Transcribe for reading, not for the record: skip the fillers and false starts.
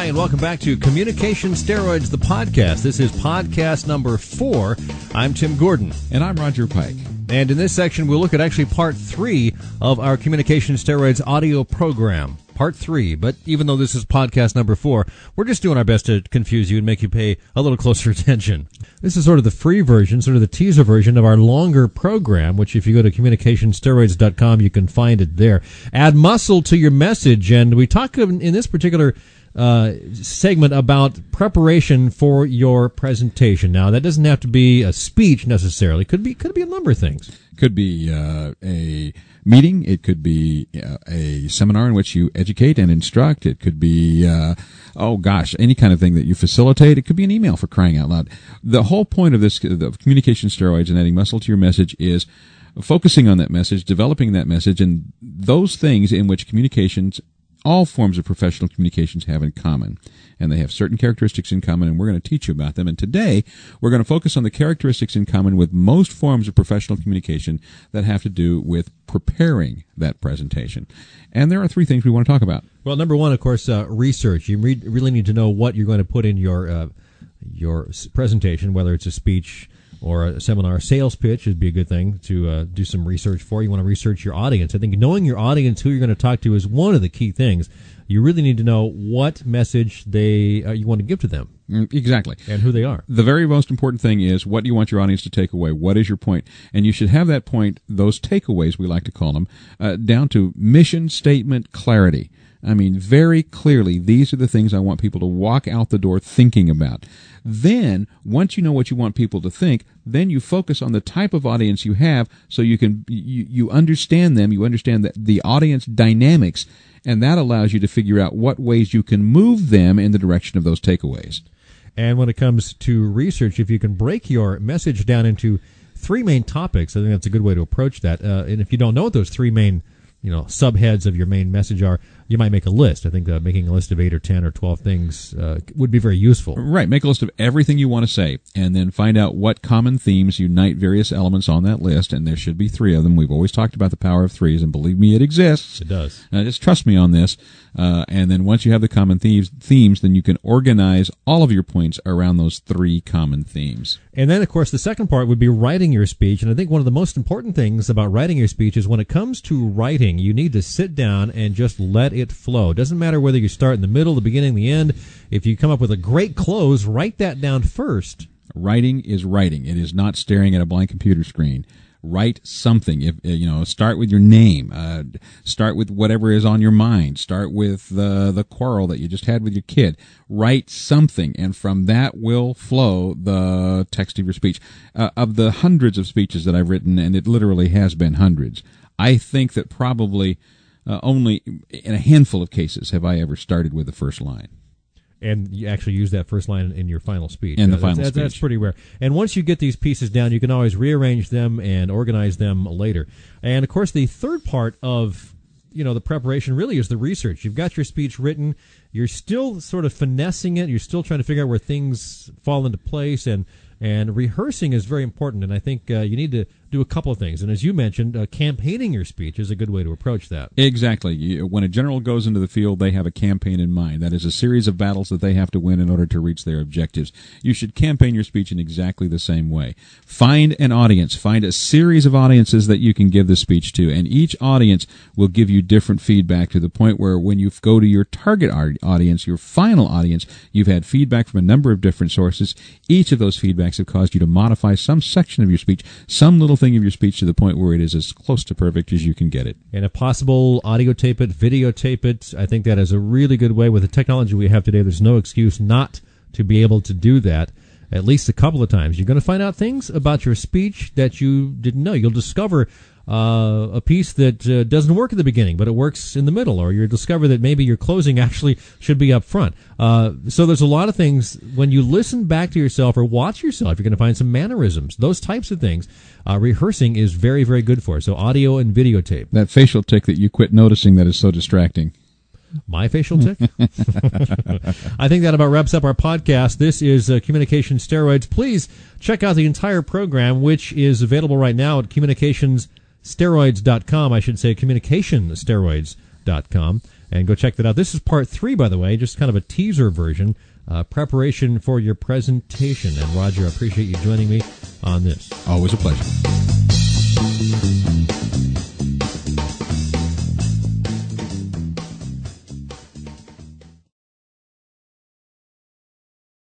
Hi, and welcome back to Communication Steroids, the podcast. This is podcast number 4. I'm Tim Gordon. And I'm Roger Pike. And in this section, we'll look at actually part 3 of our Communication Steroids audio program. Part 3, but even though this is podcast number 4, we're just doing our best to confuse you and make you pay a little closer attention. This is sort of the free version, sort of the teaser version of our longer program, which if you go to communicationsteroids.com, you can find it there. Add muscle to your message, and we talk in this particular segment about preparation for your presentation. Now, that doesn't have to be a speech necessarily. Could be a number of things. Could be a meeting. It could be a seminar in which you educate and instruct. It could be, any kind of thing that you facilitate. It could be an email, for crying out loud. The whole point of this, of communication steroids and adding muscle to your message, is focusing on that message, developing that message, and those things in which communications, all forms of professional communications, have in common. And they have certain characteristics in common, and we're going to teach you about them. And today, we're going to focus on the characteristics in common with most forms of professional communication that have to do with preparing that presentation. And there are 3 things we want to talk about. Well, number 1, of course, research. You really need to know what you're going to put in your presentation, whether it's a speech or a seminar. Sales pitch would be a good thing to do some research for. You want to research your audience. I think knowing your audience, who you're going to talk to, is one of the key things. You really need to know what message you want to give to them. Exactly. And who they are. The very most important thing is, what do you want your audience to take away? What is your point? And you should have that point, those takeaways, we like to call them, down to mission statement clarity. I mean, very clearly, these are the things I want people to walk out the door thinking about. Then, once you know what you want people to think, then you focus on the type of audience you have, so you understand them, you understand the audience dynamics, and that allows you to figure out what ways you can move them in the direction of those takeaways. And when it comes to research, if you can break your message down into 3 main topics, I think that's a good way to approach that. And if you don't know what those 3 main subheads of your main message are, you might make a list. I think making a list of 8 or 10 or 12 things would be very useful. Right. Make a list of everything you want to say, and then find out what common themes unite various elements on that list, and there should be 3 of them. We've always talked about the power of 3s, and believe me, it exists. It does. Just trust me on this. And then once you have the common themes, then you can organize all of your points around those 3 common themes. And then, of course, the second part would be writing your speech. And I think one of the most important things about writing your speech is when it comes to writing, you need to sit down and just let it flow. It doesn't matter whether you start in the middle, the beginning, the end. If you come up with a great close, write that down first. Writing is writing. It is not staring at a blank computer screen. Write something. Start with your name. Start with whatever is on your mind. Start with the quarrel that you just had with your kid. Write something, and from that will flow the text of your speech. Of the hundreds of speeches that I've written, and it literally has been hundreds, I think that probably only in a handful of cases have I ever started with the first line. And you actually use that first line in your final speech. In the final speech. That's pretty rare. And once you get these pieces down, you can always rearrange them and organize them later. And, of course, the third part of the preparation really is the research. You've got your speech written. You're still sort of finessing it. You're still trying to figure out where things fall into place. And rehearsing is very important. And I think you need to do a couple of things. And as you mentioned, campaigning your speech is a good way to approach that. Exactly. When a general goes into the field, they have a campaign in mind. That is a series of battles that they have to win in order to reach their objectives. You should campaign your speech in exactly the same way. Find an audience. Find a series of audiences that you can give the speech to, and each audience will give you different feedback, to the point where when you go to your target audience, your final audience, you've had feedback from a number of different sources. Each of those feedbacks have caused you to modify some section of your speech, some little thing of your speech, to the point where it is as close to perfect as you can get it. And if possible, audio tape it, videotape it. I think that is a really good way. With the technology we have today, there's no excuse not to be able to do that at least a couple of times. You're going to find out things about your speech that you didn't know. You'll discover a piece that doesn't work at the beginning, but it works in the middle, or you discover that maybe your closing actually should be up front. So there's a lot of things. When you listen back to yourself or watch yourself, you're going to find some mannerisms, those types of things. Rehearsing is very, very good for. So audio and videotape. That facial tick that you quit noticing that is so distracting. My facial tick? I think that about wraps up our podcast. This is Communication Steroids. Please check out the entire program, which is available right now at communicationssteroids.com. I should say communicationsteroids.com. And go check that out. This is part 3, by the way, just kind of a teaser version, preparation for your presentation. And Roger, I appreciate you joining me on this. Always a pleasure.